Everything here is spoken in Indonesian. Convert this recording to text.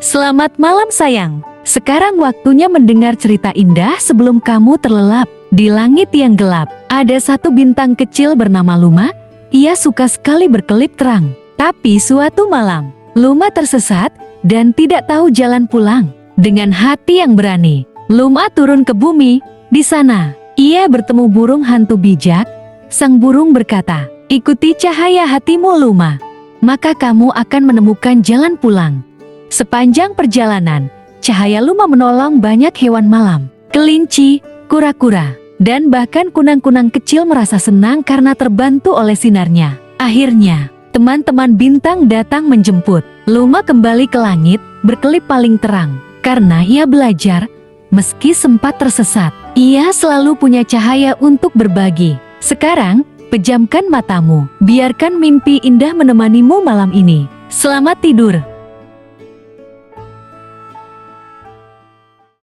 Selamat malam sayang. Sekarang waktunya mendengar cerita indah sebelum kamu terlelap. Di langit yang gelap, ada satu bintang kecil bernama Luma. Ia suka sekali berkelip terang. Tapi suatu malam, Luma tersesat dan tidak tahu jalan pulang. Dengan hati yang berani, Luma turun ke bumi. Di sana, ia bertemu burung hantu bijak. Sang burung berkata, "Ikuti cahaya hatimu Luma, maka kamu akan menemukan jalan pulang." Sepanjang perjalanan, cahaya Luma menolong banyak hewan malam. Kelinci, kura-kura, dan bahkan kunang-kunang kecil merasa senang karena terbantu oleh sinarnya. Akhirnya, teman-teman bintang datang menjemput. Luma kembali ke langit, berkelip paling terang. Karena ia belajar, meski sempat tersesat, ia selalu punya cahaya untuk berbagi. Sekarang, pejamkan matamu, biarkan mimpi indah menemanimu malam ini. Selamat tidur.